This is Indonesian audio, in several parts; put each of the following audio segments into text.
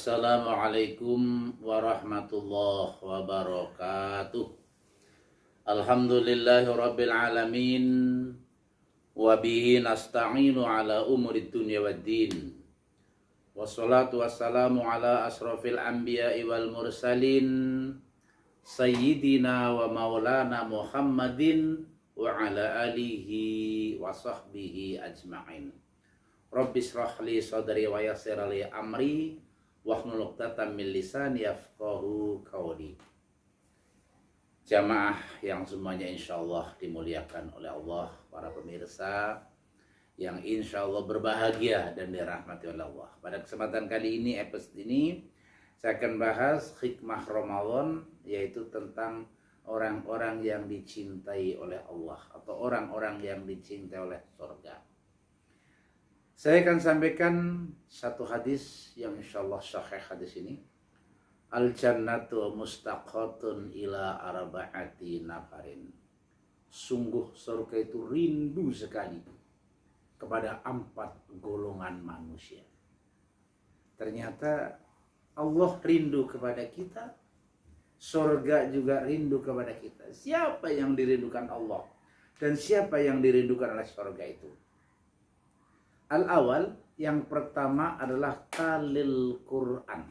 Assalamualaikum warahmatullahi wabarakatuh. Alhamdulillahi rabbil alamin. Wabihi nasta'inu ala umuri dunya waddin. Wassalatu wassalamu ala asrafil anbiya'i wal mursalin. Sayyidina wa maulana Muhammadin wa ala alihi wa sahbihi ajma'in. Rabbis rahli sadri wa yassir li amri wahlul 'uqdatam min lisani yafqahu qawli. Jamaah yang semuanya insyaallah dimuliakan oleh Allah, para pemirsa yang insyaallah berbahagia dan dirahmati oleh Allah. Pada kesempatan kali ini, episode ini saya akan bahas hikmah Ramadan, yaitu tentang orang-orang yang dicintai oleh Allah atau orang-orang yang dicintai oleh surga. Saya akan sampaikan satu hadis yang insyaallah sahih hadis ini. Al-jannatu mustaqatun ila arba'ati nafarin. Sungguh surga itu rindu sekali kepada 4 golongan manusia. Ternyata Allah rindu kepada kita, surga juga rindu kepada kita. Siapa yang dirindukan Allah dan siapa yang dirindukan oleh surga itu? Al-awal, yang pertama adalah talil Quran.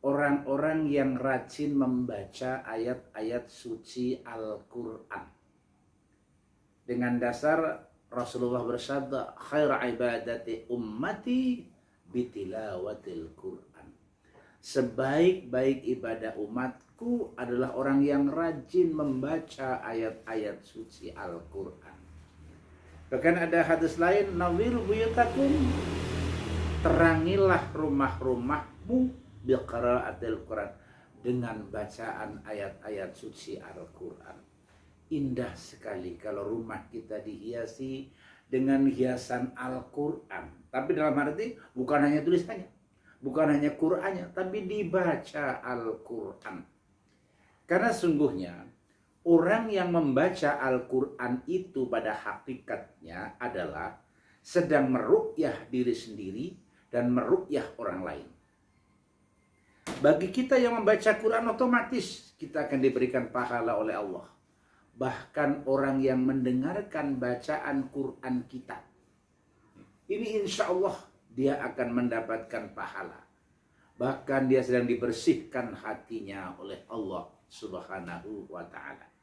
Orang-orang yang rajin membaca ayat-ayat suci Al-Quran. Dengan dasar Rasulullah bersabda, khair ibadati ummati bitilawatil Quran. Sebaik-baik ibadah umatku adalah orang yang rajin membaca ayat-ayat suci Al-Quran. Bahkan ada hadis lain, nawir buyutakum, terangilah rumah-rumahmu biqiraatil Quran, dengan bacaan ayat-ayat suci Al-Quran. Indah sekali kalau rumah kita dihiasi dengan hiasan Al-Quran. Tapi dalam arti bukan hanya tulisannya, bukan hanya Qurannya, tapi dibaca Al-Quran. Karena sungguhnya orang yang membaca Al-Quran itu pada hakikatnya adalah sedang meruqyah diri sendiri dan meruqyah orang lain. Bagi kita yang membaca Quran, otomatis kita akan diberikan pahala oleh Allah. Bahkan orang yang mendengarkan bacaan Quran kita, ini insya Allah dia akan mendapatkan pahala. Bahkan dia sedang dibersihkan hatinya oleh Allah Subhanahu wa ta'ala.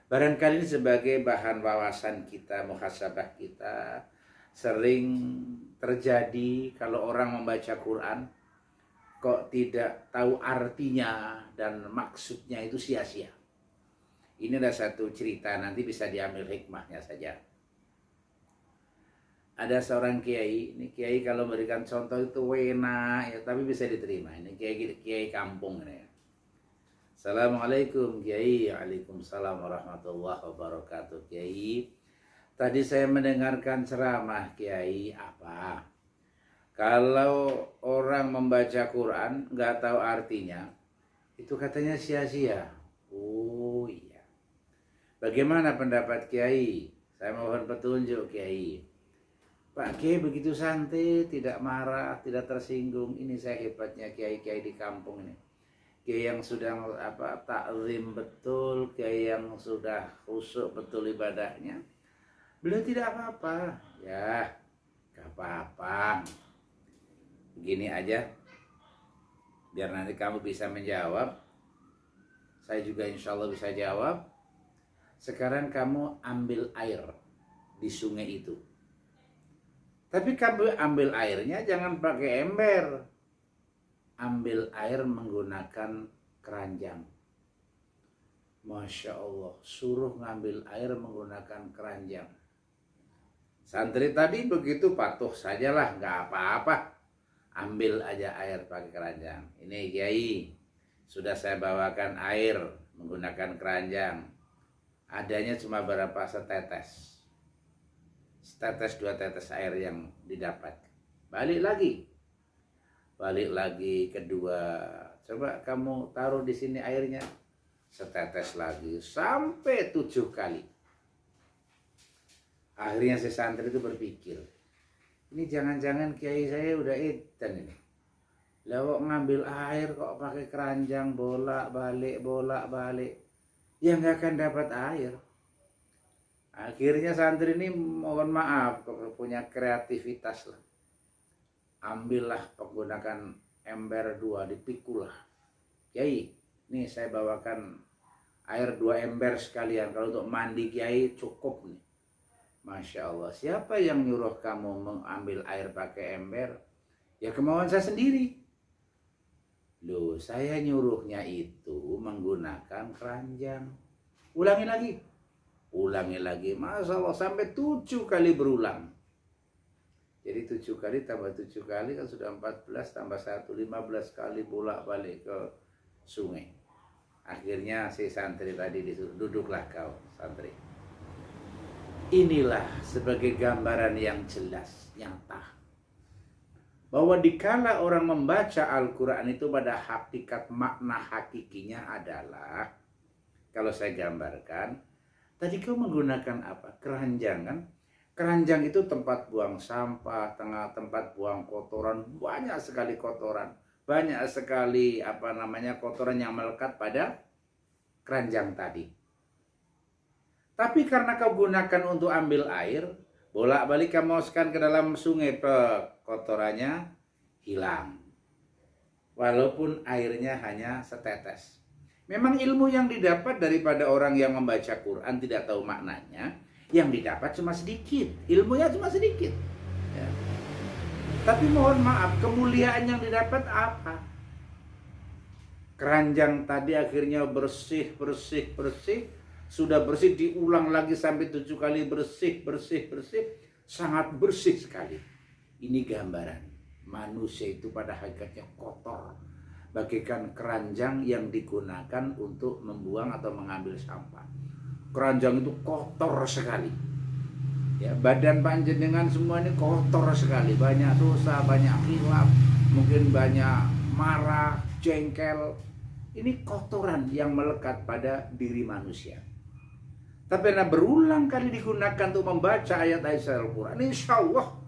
Barangkali ini sebagai bahan wawasan kita, muhasabah kita. Sering terjadi kalau orang membaca Quran kok tidak tahu artinya dan maksudnya, itu sia-sia. Ini ada satu cerita, nanti bisa diambil hikmahnya saja. Ada seorang kiai, ini kiai kalau memberikan contoh itu wena ya, tapi bisa diterima. Ini kiai kampung ini ya. Assalamualaikum Kiai. Waalaikumsalam warahmatullahi wabarakatuh Kiai. Tadi saya mendengarkan ceramah Kiai. Apa? Kalau orang membaca Quran nggak tahu artinya, itu katanya sia-sia. Oh iya. Bagaimana pendapat Kiai? Saya mohon petunjuk Kiai. Pak Kiai begitu santai, tidak marah, tidak tersinggung. Ini saya hebatnya Kiai-Kiai di kampung ini. Kiai yang sudah taklim betul, kiai yang sudah khusyuk betul ibadahnya, beliau tidak apa-apa. Ya, gak apa-apa. Begini aja, biar nanti kamu bisa menjawab. Saya juga insya Allah bisa jawab. Sekarang kamu ambil air di sungai itu. Tapi kamu ambil airnya jangan pakai ember. Ambil air menggunakan keranjang. Masya Allah, suruh ngambil air menggunakan keranjang. Santri tadi begitu patuh sajalah, nggak apa-apa. Ambil aja air pakai keranjang. Ini Kiai, sudah saya bawakan air menggunakan keranjang. Adanya cuma berapa setetes. Setetes 2 tetes air yang didapat. Balik lagi kedua, coba kamu taruh di sini airnya, setetes lagi sampai 7 kali. Akhirnya si santri itu berpikir, ini jangan-jangan kiai saya udah edan ini. Lah kok ngambil air kok pakai keranjang bolak-balik. Ya nggak akan dapat air. Akhirnya santri ini mohon maaf kok punya kreativitas lah. Ambillah menggunakan ember 2, dipikulah. Kiai, nih saya bawakan air 2 ember sekalian. Kalau untuk mandi Kiai cukup nih. Masya Allah, siapa yang nyuruh kamu mengambil air pakai ember? Ya kemauan saya sendiri. Loh, saya nyuruhnya itu menggunakan keranjang. Ulangi lagi. Masya Allah, sampai 7 kali berulang. Jadi 7 kali tambah 7 kali kan sudah 14 tambah 1, 15 kali bolak-balik ke sungai. Akhirnya si santri tadi disuruh, duduklah kau santri. Inilah sebagai gambaran yang jelas, nyata, bahwa dikala orang membaca Al-Quran itu pada hakikat makna hakikinya adalah, kalau saya gambarkan, tadi kau menggunakan apa? Keranjang kan? Keranjang itu tempat buang sampah, tempat buang kotoran, banyak sekali kotoran, banyak sekali kotoran yang melekat pada keranjang tadi. Tapi karena kau gunakan untuk ambil air, bolak-balik kamu masukkan ke dalam sungai, kotorannya hilang. Walaupun airnya hanya setetes. Memang ilmu yang didapat daripada orang yang membaca Quran tidak tahu maknanya, yang didapat cuma sedikit, ilmunya cuma sedikit. Ya. Tapi mohon maaf, kemuliaan yang didapat apa? Keranjang tadi akhirnya bersih. Sudah bersih, diulang lagi sampai 7 kali bersih. Sangat bersih sekali. Ini gambaran manusia itu pada hakikatnya kotor, bagaikan keranjang yang digunakan untuk membuang atau mengambil sampah. Keranjang itu kotor sekali. Ya, badan panjenengan semua ini kotor sekali, banyak dosa, banyak khilaf, mungkin banyak marah, jengkel. Ini kotoran yang melekat pada diri manusia. Tapi karena berulang kali digunakan untuk membaca ayat-ayat Al-Quran, insya Allah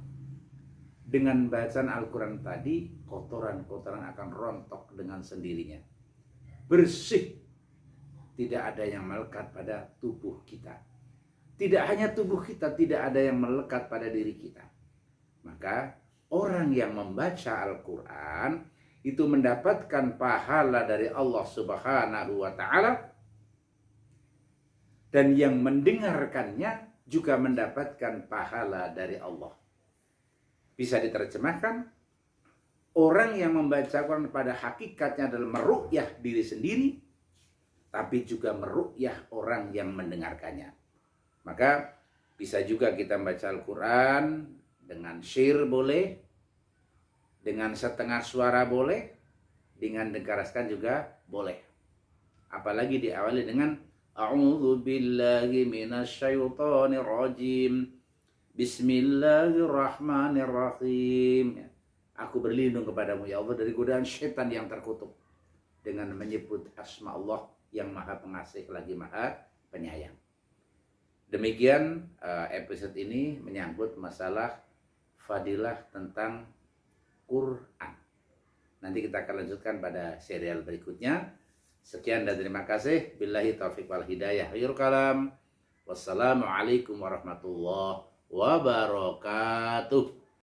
dengan bacaan Al-Quran tadi, kotoran-kotoran akan rontok dengan sendirinya. Bersih. Tidak ada yang melekat pada tubuh kita. Tidak hanya tubuh kita, tidak ada yang melekat pada diri kita. Maka orang yang membaca Al-Quran itu mendapatkan pahala dari Allah Subhanahu wa Ta'ala, dan yang mendengarkannya juga mendapatkan pahala dari Allah. Bisa diterjemahkan, orang yang membaca Quran pada hakikatnya adalah meru'yah diri sendiri, tapi juga meru'yah orang yang mendengarkannya. Maka bisa juga kita membaca Al-Quran dengan syair boleh, dengan setengah suara boleh, dengan dekaraskan juga boleh. Apalagi diawali dengan A'udzu billahi minasyaitonir rajim. Bismillahirrahmanirrahim. Aku berlindung kepadamu ya Allah dari godaan syaitan yang terkutuk, dengan menyebut asma Allah yang Maha Pengasih lagi Maha Penyayang. Demikian episode ini menyangkut masalah fadilah tentang Quran. Nanti kita akan lanjutkan pada serial berikutnya. Sekian dan terima kasih. Billahi taufiq wal hidayah. Akhirul kalam. Wassalamualaikum warahmatullahi wabarakatuh.